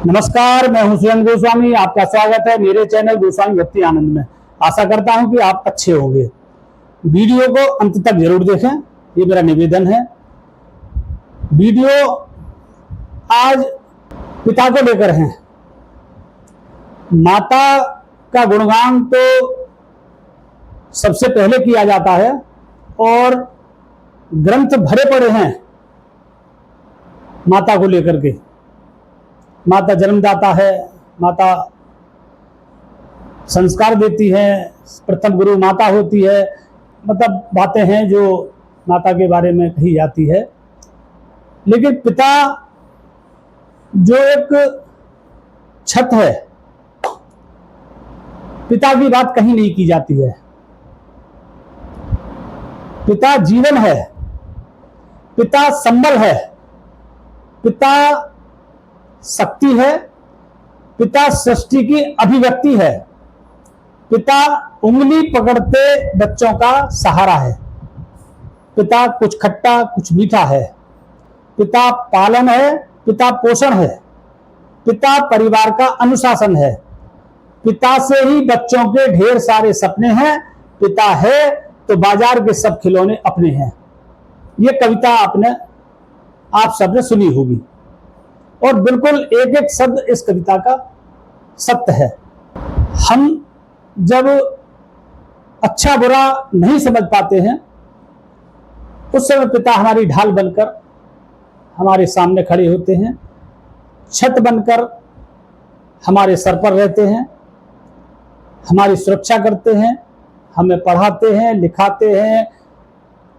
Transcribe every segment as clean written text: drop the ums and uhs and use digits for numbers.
नमस्कार, मैं हूं सुरेंद्र गोस्वामी। आपका स्वागत है मेरे चैनल गोस्वामी भक्ति आनंद में। आशा करता हूं कि आप अच्छे होंगे। वीडियो को अंत तक जरूर देखें, ये मेरा निवेदन है। वीडियो आज पिता को लेकर है। माता का गुणगान तो सबसे पहले किया जाता है और ग्रंथ भरे पड़े हैं माता को लेकर के। माता जन्मदाता है, माता संस्कार देती है, प्रथम गुरु माता होती है। मतलब बातें हैं जो माता के बारे में कही जाती है। लेकिन पिता जो एक छत है, पिता की बात कहीं नहीं की जाती है। पिता जीवन है, पिता संबल है, पिता शक्ति है, पिता सृष्टि की अभिव्यक्ति है, पिता उंगली पकड़ते बच्चों का सहारा है, पिता कुछ खट्टा कुछ मीठा है, पिता पालन है, पिता पोषण है, पिता परिवार का अनुशासन है, पिता से ही बच्चों के ढेर सारे सपने हैं, पिता है तो बाजार के सब खिलौने अपने हैं। ये कविता आपने आप सबने सुनी होगी और बिल्कुल एक एक शब्द इस कविता का सत्य है। हम जब अच्छा बुरा नहीं समझ पाते हैं उस समय पिता हमारी ढाल बनकर हमारे सामने खड़े होते हैं, छत बनकर हमारे सर पर रहते हैं, हमारी सुरक्षा करते हैं, हमें पढ़ाते हैं, लिखाते हैं,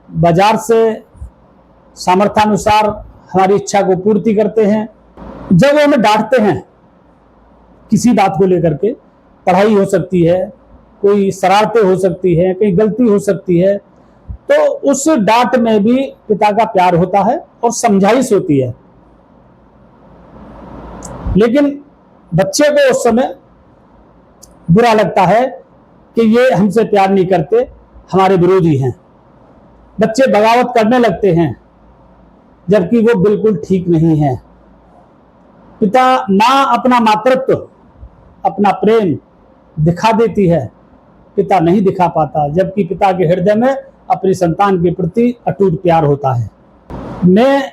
बाजार से सामर्थ्यानुसार हमारी इच्छा को पूर्ति करते हैं। जब वो हमें डांटते हैं किसी बात को लेकर के, पढ़ाई हो सकती है, कोई शरारतें हो सकती है, कहीं गलती हो सकती है, तो उस डांट में भी पिता का प्यार होता है और समझाइश होती है। लेकिन बच्चे को उस समय बुरा लगता है कि ये हमसे प्यार नहीं करते, हमारे विरोधी हैं। बच्चे बगावत करने लगते हैं जबकि वो बिल्कुल ठीक नहीं है। पिता माँ अपना मातृत्व, अपना प्रेम दिखा देती है, पिता नहीं दिखा पाता, जबकि पिता के हृदय में अपनी संतान के प्रति अटूट प्यार होता है। मैं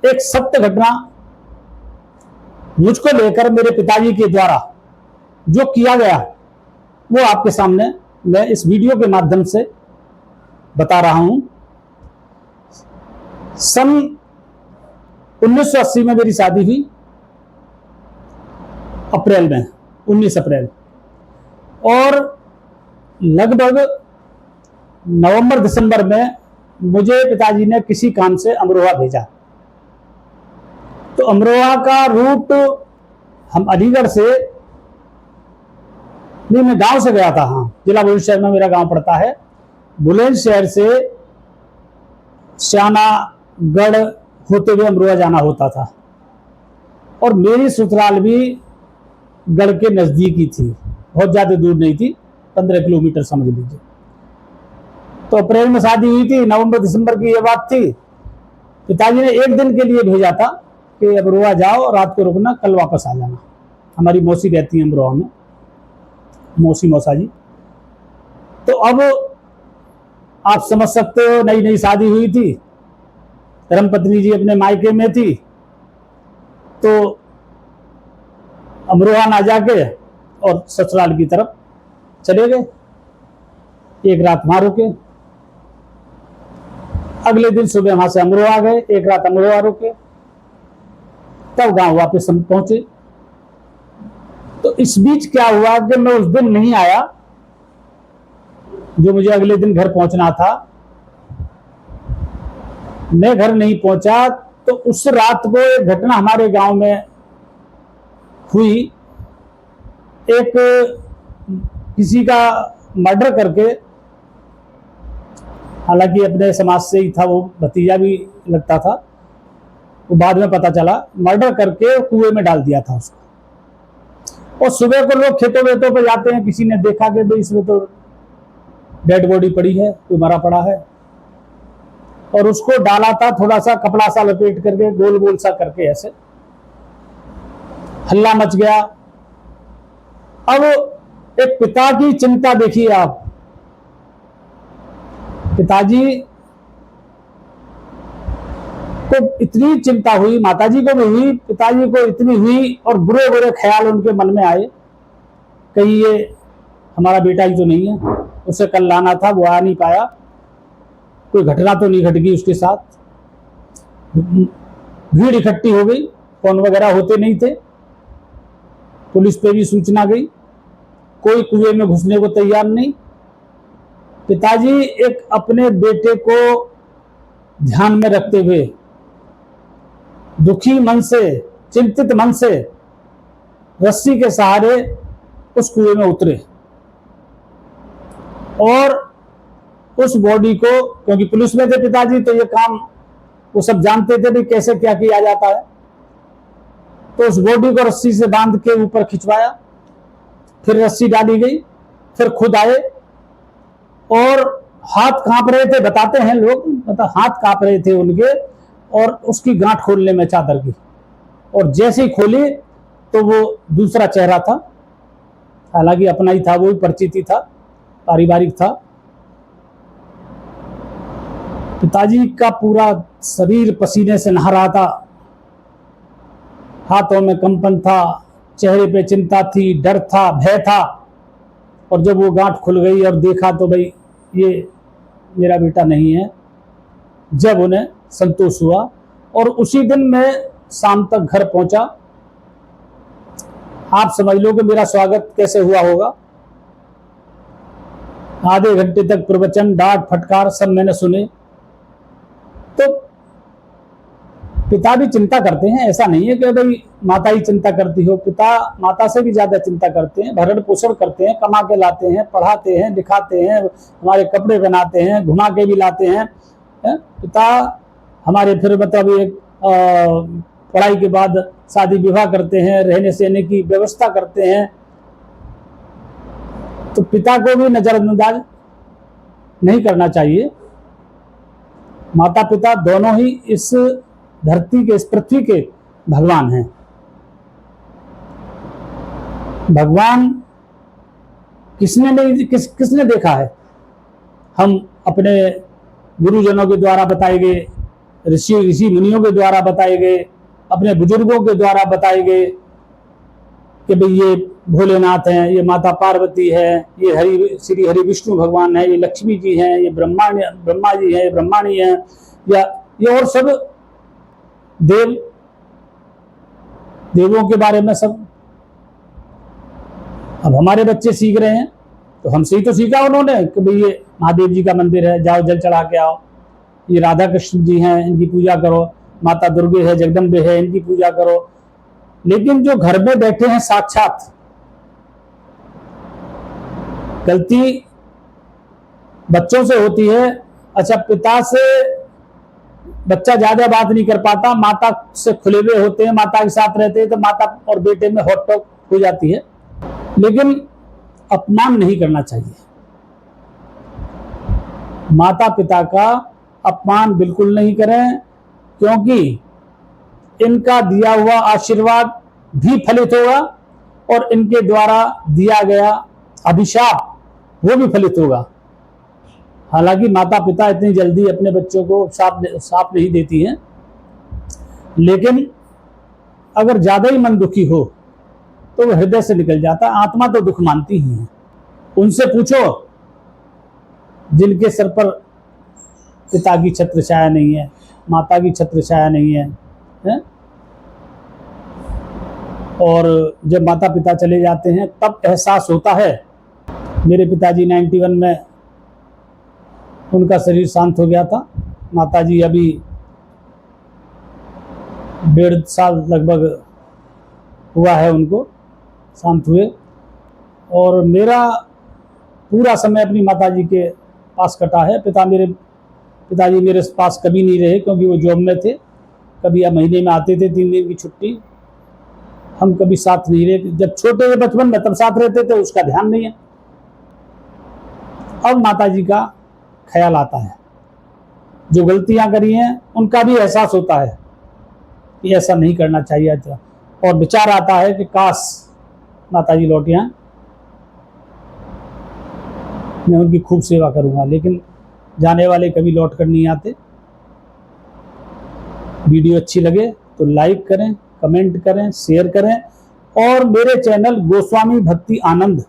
एक सत्य घटना मुझको लेकर मेरे पिताजी के द्वारा जो किया गया वो आपके सामने मैं इस वीडियो के माध्यम से बता रहा हूं। सन 1980 में मेरी शादी हुई, अप्रैल में, 19 अप्रैल, और लगभग नवंबर दिसंबर में मुझे पिताजी ने किसी काम से अमरोहा भेजा। तो अमरोहा का रूट हम अलीगढ़ से नहीं, मैं गांव से गया था। हाँ, जिला बुलंदशहर में मेरा गांव पड़ता है। बुलंदशहर से श्यानागढ़ होते हुए अमरोहा जाना होता था और मेरी ससुराल भी गढ़ के नजदीक ही थी, बहुत ज्यादा दूर नहीं थी, 15 किलोमीटर समझ लीजिए। तो अप्रैल में शादी हुई थी, नवंबर दिसंबर की ये बात थी। पिताजी ने एक दिन के लिए भेजा था कि अमरोहा जाओ, रात को रुकना, कल वापस आ जाना। हमारी मौसी रहती है अमरोहा में, मौसी मौसा जी। तो अब आप समझ सकते हो, नई नई शादी हुई थी, धर्मपत्नी जी अपने मायके में थी, तो अमरोहा ना जाके और ससुराल की तरफ चले गए। एक रात वहां रुके, अगले दिन सुबह वहां से अमरोहा गए, एक रात अमरोहा रुके, तब गांव वापस हम पहुंचे। तो इस बीच क्या हुआ कि मैं उस दिन नहीं आया जो मुझे अगले दिन घर पहुंचना था। मैं घर नहीं पहुंचा तो उस रात को एक घटना हमारे गांव में हुई। एक किसी का मर्डर करके, हालांकि अपने समाज से ही था, वो भतीजा भी लगता था, वो बाद में पता चला, मर्डर करके कुएं में डाल दिया था उसको। और सुबह को लोग खेतों वेतों पे जाते हैं, किसी ने देखा कि भाई इसमें तो डेड बॉडी पड़ी है, कोई मरा पड़ा है, और उसको डाला था थोड़ा सा कपड़ा सा लपेट करके, गोल गोल सा करके ऐसे, हल्ला मच गया। अब एक पिता की चिंता देखिए आप, पिताजी को इतनी चिंता हुई, माताजी को भी हुई, पिताजी को इतनी हुई, और बुरे बुरे ख्याल उनके मन में आए, कहीं ये हमारा बेटा ही तो नहीं है, उसे कल लाना था, वो आ नहीं पाया, कोई घटना तो नहीं घट गई उसके साथ। भीड़ इकट्ठी हो गई, फोन वगैरह होते नहीं थे, पुलिस पे भी सूचना गई, कोई कुएं में घुसने को तैयार नहीं। पिताजी एक अपने बेटे को ध्यान में रखते हुए दुखी मन से, चिंतित मन से रस्सी के सहारे उस कुएं में उतरे, और उस बॉडी को, क्योंकि पुलिस में थे पिताजी तो ये काम वो सब जानते थे भी कैसे क्या किया जाता है, तो उस बॉडी को रस्सी से बांध के ऊपर खिंचवाया, फिर रस्सी डाली गई, फिर खुद आए, और हाथ कांप रहे थे, बताते हैं लोग, मतलब हाथ कांप रहे थे उनके, और उसकी गांठ खोलने में चादर की, और जैसे ही खोली तो वो दूसरा चेहरा था, हालांकि अपना ही था, वो भी परिचित था, पारिवारिक था। पिताजी का पूरा शरीर पसीने से नहा रहा था, हाथों में कंपन था, चेहरे पे चिंता थी, डर था, भय था, और जब वो गांठ खुल गई और देखा तो भाई ये मेरा बेटा नहीं है, जब उन्हें संतोष हुआ। और उसी दिन मैं शाम तक घर पहुंचा। आप समझ लो कि मेरा स्वागत कैसे हुआ होगा। आधे घंटे तक प्रवचन, डांट फटकार सब मैंने सुने। तो पिता भी चिंता करते हैं, ऐसा नहीं है कि भाई माता ही चिंता करती हो, पिता माता से भी ज्यादा चिंता करते हैं, भरण पोषण करते हैं, कमा के लाते हैं, पढ़ाते हैं, लिखाते हैं, हमारे कपड़े बनाते हैं, घुमा के भी लाते हैं। पिता हमारे फिर मतलब एक पढ़ाई के बाद शादी विवाह करते हैं, रहने सहने की व्यवस्था करते हैं। तो पिता को भी नजरअंदाज नहीं करना चाहिए। माता पिता दोनों ही इस धरती के, इस पृथ्वी के भगवान हैं। भगवान किसने नहीं, किसने देखा है? हम अपने गुरुजनों के द्वारा बताए गए, ऋषि मुनियों के द्वारा बताए गए, अपने बुजुर्गों के द्वारा बताए गए कि भाई ये भोलेनाथ हैं, ये माता पार्वती है, ये श्री हरि विष्णु भगवान है, ये लक्ष्मी जी हैं, ये ब्रह्मा जी हैं, ब्रह्माणी हैं, या ये और सब देवों के बारे में सब। अब हमारे बच्चे सीख रहे हैं, तो हमसे ही तो सीखा उन्होंने कि भाई ये महादेव जी का मंदिर है, जाओ जल चढ़ा के आओ, ये राधा कृष्ण जी हैं, इनकी पूजा करो, माता दुर्गे है, जगदम्बे है, इनकी पूजा करो। लेकिन जो घर में बैठे हैं साक्षात, गलती बच्चों से होती है। अच्छा, पिता से बच्चा ज्यादा बात नहीं कर पाता, माता से खुले हुए होते हैं, माता के साथ रहते हैं, तो माता और बेटे में हॉट टॉक हो जाती है। लेकिन अपमान नहीं करना चाहिए, माता पिता का अपमान बिल्कुल नहीं करें, क्योंकि इनका दिया हुआ आशीर्वाद भी फलित होगा, और इनके द्वारा दिया गया अभिशाप वो भी फलित होगा। हालांकि माता पिता इतनी जल्दी अपने बच्चों को साफ नहीं देती हैं, लेकिन अगर ज्यादा ही मन दुखी हो तो वो हृदय से निकल जाता है। आत्मा तो दुख मानती ही है। उनसे पूछो जिनके सर पर पिता की छत्र छाया नहीं है, माता की छत्र छाया नहीं है? और जब माता पिता चले जाते हैं तब एहसास होता है। मेरे पिताजी 91 में उनका शरीर शांत हो गया था, माताजी अभी 1.5 साल लगभग हुआ है उनको शांत हुए। और मेरा पूरा समय अपनी माताजी के पास कटा है। पिताजी मेरे पास कभी नहीं रहे, क्योंकि वो जॉब में थे। कभी महीने में आते थे 3 दिन की छुट्टी, हम कभी साथ नहीं रहे। जब छोटे थे बचपन में तब साथ रहते थे, उसका ध्यान नहीं है। अब माताजी का ख्याल आता है, जो गलतियां करी हैं उनका भी एहसास होता है कि ऐसा नहीं करना चाहिए था। और विचार आता है कि काश माता जी लौट आएं, मैं उनकी खूब सेवा करूंगा, लेकिन जाने वाले कभी लौट कर नहीं आते। वीडियो अच्छी लगे तो लाइक करें, कमेंट करें, शेयर करें और मेरे चैनल गोस्वामी भक्ति आनंद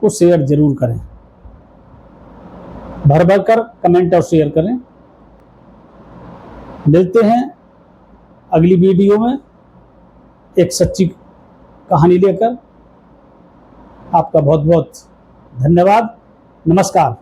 को शेयर जरूर करें। भर भर कर कमेंट और शेयर करें। मिलते हैं अगली वीडियो में एक सच्ची कहानी लेकर। आपका बहुत बहुत धन्यवाद। नमस्कार।